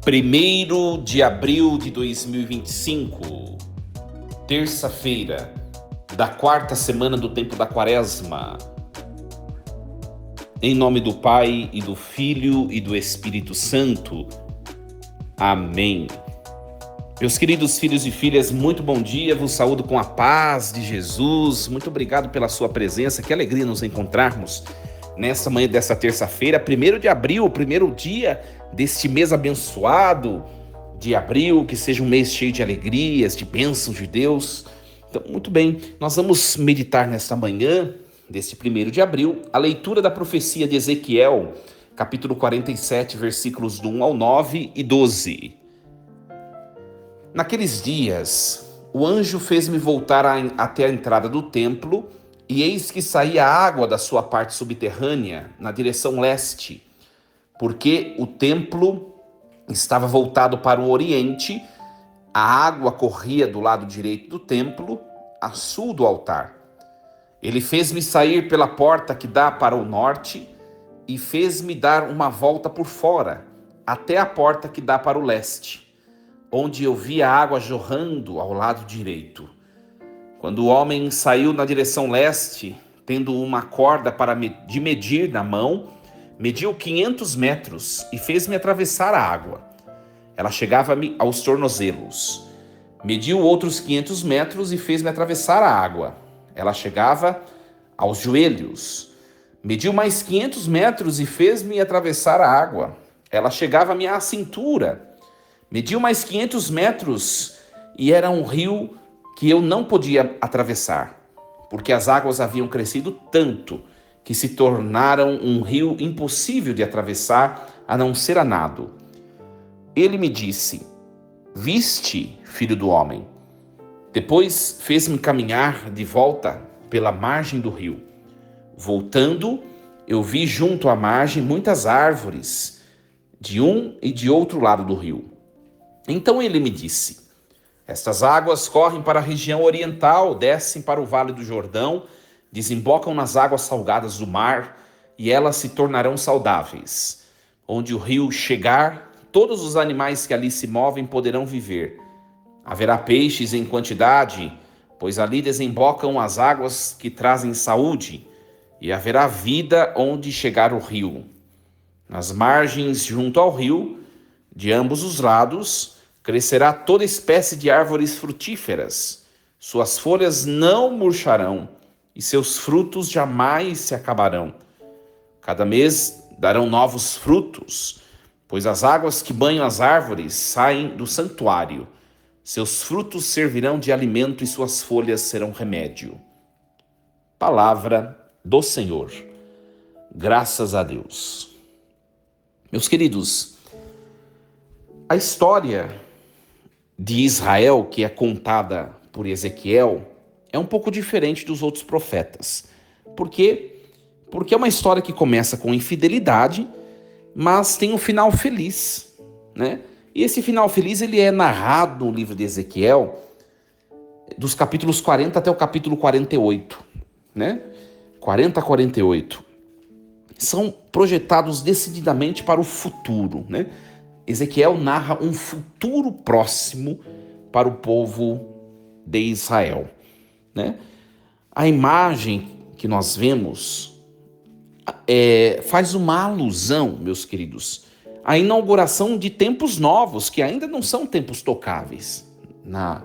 1º de abril de 2025, terça-feira, da quarta semana do tempo da Quaresma. Em nome do Pai, e do Filho, e do Espírito Santo. Amém. Meus queridos filhos e filhas, muito bom dia, vos saúdo com a paz de Jesus. Muito obrigado pela sua presença, que alegria nos encontrarmos nessa manhã dessa terça-feira, 1º de abril, o primeiro dia deste mês abençoado de abril, que seja um mês cheio de alegrias, de bênçãos de Deus. Então, muito bem, nós vamos meditar nesta manhã, deste 1º de abril, a leitura da profecia de Ezequiel, capítulo 47, versículos do 1 ao 9 e 12. Naqueles dias, o anjo fez-me voltar até a entrada do templo, e eis que saía água da sua parte subterrânea, na direção leste, porque o templo estava voltado para o oriente, a água corria do lado direito do templo, a sul do altar. Ele fez-me sair pela porta que dá para o norte, e fez-me dar uma volta por fora, até a porta que dá para o leste, onde eu vi a água jorrando ao lado direito. Quando o homem saiu na direção leste, tendo uma corda de medir na mão, mediu 500 metros e fez-me atravessar a água. Ela chegava-me aos tornozelos. Mediu outros 500 metros e fez-me atravessar a água. Ela chegava aos joelhos. Mediu mais 500 metros e fez-me atravessar a água. Ela chegava-me à cintura. Mediu mais 500 metros e era um rio que eu não podia atravessar, porque as águas haviam crescido tanto que se tornaram um rio impossível de atravessar, a não ser a nado. Ele me disse: "Viste, filho do homem?" Depois fez-me caminhar de volta pela margem do rio. Voltando, eu vi junto à margem muitas árvores, de um e de outro lado do rio. Então ele me disse: "Estas águas correm para a região oriental, descem para o Vale do Jordão, desembocam nas águas salgadas do mar, e elas se tornarão saudáveis. Onde o rio chegar, todos os animais que ali se movem poderão viver. Haverá peixes em quantidade, pois ali desembocam as águas que trazem saúde, e haverá vida onde chegar o rio. Nas margens junto ao rio, de ambos os lados, crescerá toda espécie de árvores frutíferas. Suas folhas não murcharão e seus frutos jamais se acabarão. Cada mês darão novos frutos, pois as águas que banham as árvores saem do santuário. Seus frutos servirão de alimento e suas folhas serão remédio." Palavra do Senhor. Graças a Deus. Meus queridos, a história de Israel, que é contada por Ezequiel, é um pouco diferente dos outros profetas. Por quê? Porque é uma história que começa com infidelidade, mas tem um final feliz, né? E esse final feliz ele é narrado no livro de Ezequiel, dos capítulos 40 até o capítulo 48, né? 40 a 48. São projetados decididamente para o futuro, né? Ezequiel narra um futuro próximo para o povo de Israel, né? A imagem que nós vemos faz uma alusão, meus queridos, à inauguração de tempos novos, que ainda não são tempos tocáveis na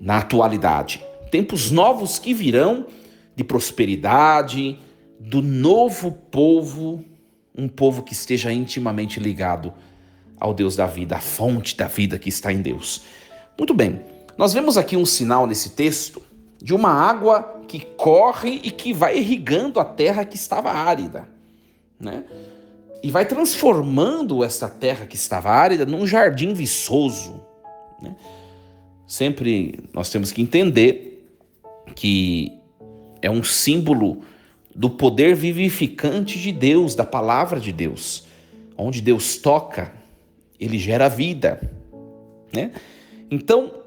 atualidade. Tempos novos que virão de prosperidade, do novo povo, um povo que esteja intimamente ligado ao Deus da vida, a fonte da vida que está em Deus. Muito bem, nós vemos aqui um sinal nesse texto de uma água que corre e que vai irrigando a terra que estava árida, né? E vai transformando essa terra que estava árida num jardim viçoso, né? Sempre nós temos que entender que é um símbolo do poder vivificante de Deus, da palavra de Deus. Onde Deus toca, ele gera vida, né? Então,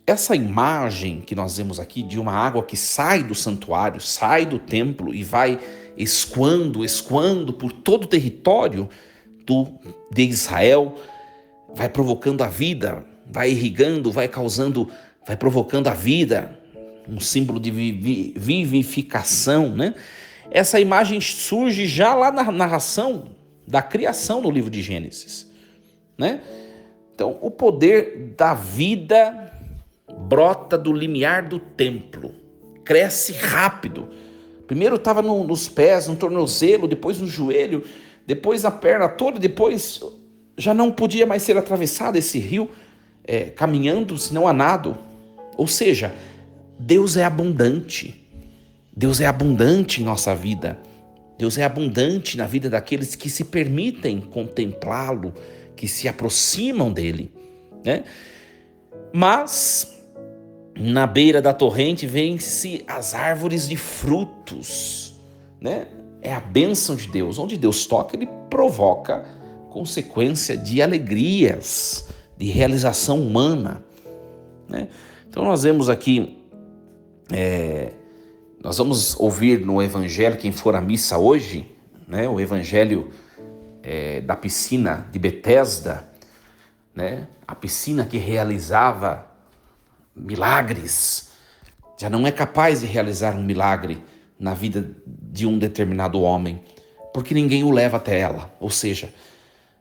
essa imagem que nós vemos aqui de uma água que sai do santuário, sai do templo e vai escoando por todo o território de Israel, vai provocando a vida, vai irrigando, vai causando, vai provocando a vida, um símbolo de vivificação, né? Essa imagem surge já lá na narração da criação no livro de Gênesis, né? Então, o poder da vida brota do limiar do templo, cresce rápido. Primeiro estava nos pés, no tornozelo, depois no joelho, depois na perna toda, depois já não podia mais ser atravessado esse rio caminhando, senão a nado. Ou seja, Deus é abundante. Deus é abundante em nossa vida. Deus é abundante na vida daqueles que se permitem contemplá-lo, que se aproximam dele, né? Mas na beira da torrente vêm-se as árvores de frutos, né? É a bênção de Deus. Onde Deus toca, ele provoca consequência de alegrias, de realização humana, né? Então nós vemos aqui, nós vamos ouvir no Evangelho, quem for à missa hoje, né? O Evangelho da piscina de Betesda, né? A piscina que realizava milagres, já não é capaz de realizar um milagre na vida de um determinado homem, porque ninguém o leva até ela. Ou seja,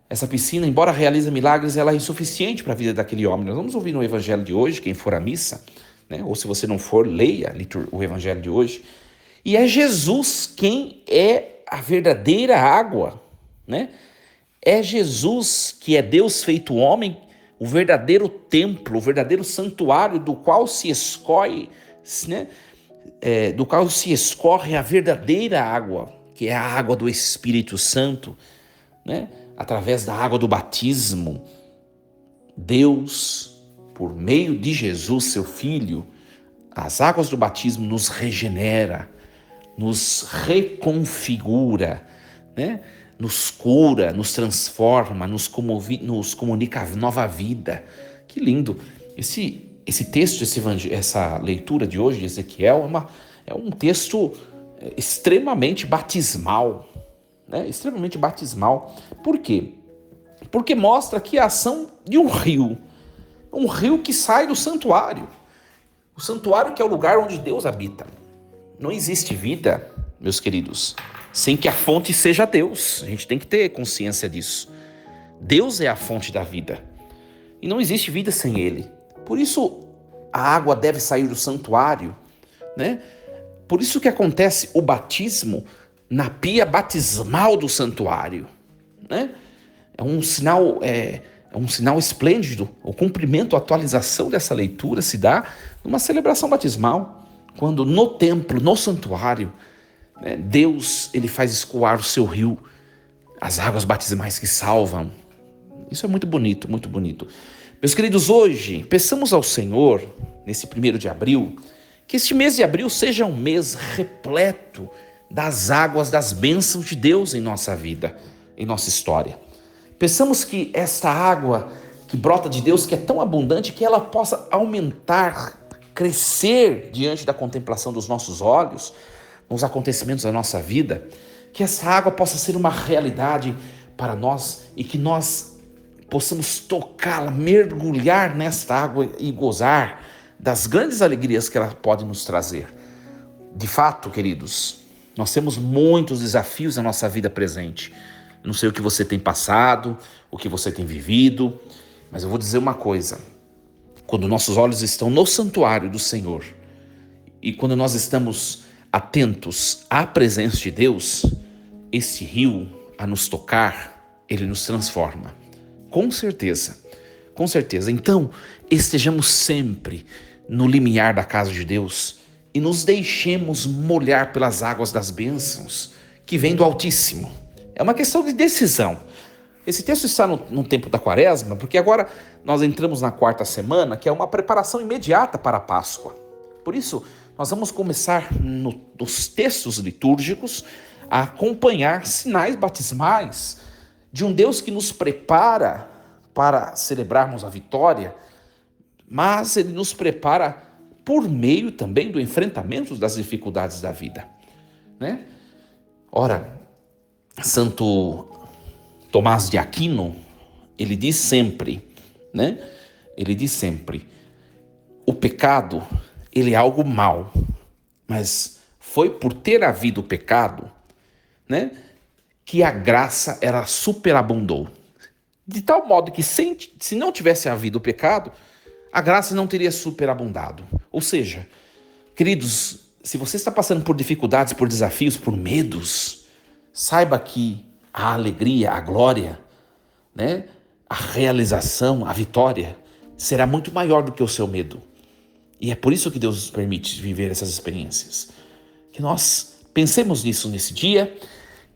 essa piscina, embora realize milagres, ela é insuficiente para a vida daquele homem. Nós vamos ouvir no Evangelho de hoje, quem for à missa, né? Ou se você não for, leia o Evangelho de hoje. E é Jesus quem é a verdadeira água, né? É Jesus que é Deus feito homem, o verdadeiro templo, o verdadeiro santuário do qual se escorre, né? Do qual se escorre a verdadeira água, que é a água do Espírito Santo, né? Através da água do batismo. Deus, por meio de Jesus, seu Filho, as águas do batismo nos regenera, nos reconfigura, né? Nos cura, nos transforma, nos comunica nova vida. Que lindo! Esse texto, essa leitura de hoje de Ezequiel é um texto extremamente batismal, né? Extremamente batismal. Por quê? Porque mostra aqui a ação de um rio que sai do santuário. O santuário que é o lugar onde Deus habita. Não existe vida, meus queridos, sem que a fonte seja Deus. A gente tem que ter consciência disso. Deus é a fonte da vida. E não existe vida sem Ele. Por isso a água deve sair do santuário, né? Por isso que acontece o batismo na pia batismal do santuário, né? É um sinal esplêndido. O cumprimento, a atualização dessa leitura se dá numa celebração batismal, quando no templo, no santuário, né, Deus ele faz escoar o seu rio, as águas batismais que salvam. Isso é muito bonito, muito bonito. Meus queridos, hoje, peçamos ao Senhor, nesse 1º de abril, que este mês de abril seja um mês repleto das águas, das bênçãos de Deus em nossa vida, em nossa história. Peçamos que esta água que brota de Deus, que é tão abundante, que ela possa aumentar, crescer diante da contemplação dos nossos olhos, nos acontecimentos da nossa vida, que essa água possa ser uma realidade para nós e que nós possamos tocá-la, mergulhar nesta água e gozar das grandes alegrias que ela pode nos trazer. De fato, queridos, nós temos muitos desafios na nossa vida presente. Não sei o que você tem passado, o que você tem vivido, mas eu vou dizer uma coisa. Quando nossos olhos estão no santuário do Senhor e quando nós estamos atentos à presença de Deus, esse rio, a nos tocar, ele nos transforma. Com certeza, com certeza. Então, estejamos sempre no limiar da casa de Deus e nos deixemos molhar pelas águas das bênçãos que vêm do Altíssimo. É uma questão de decisão. Esse texto está no tempo da Quaresma, porque agora nós entramos na 4ª semana, que é uma preparação imediata para a Páscoa. Por isso, nós vamos começar nos textos litúrgicos a acompanhar sinais batismais de um Deus que nos prepara para celebrarmos a vitória, mas Ele nos prepara por meio também do enfrentamento das dificuldades da vida, né? Ora, Santo Tomás de Aquino, Ele diz sempre, né? Ele diz sempre, o pecado, ele é algo mal, mas foi por ter havido o pecado, né, que a graça, ela superabundou. De tal modo que se não tivesse havido o pecado, a graça não teria superabundado. Ou seja, queridos, se você está passando por dificuldades, por desafios, por medos, saiba que a alegria, a glória, né, a realização, a vitória será muito maior do que o seu medo. E é por isso que Deus nos permite viver essas experiências. Que nós pensemos nisso nesse dia.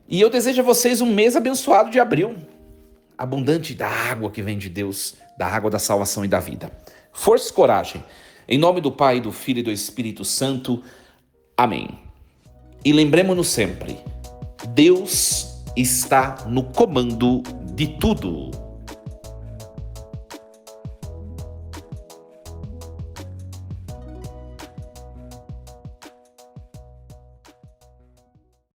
E eu desejo a vocês um mês abençoado de abril, abundante da água que vem de Deus, da água da salvação e da vida. Força e coragem. Em nome do Pai, do Filho e do Espírito Santo. Amém. E lembremos-nos sempre, Deus está no comando de tudo.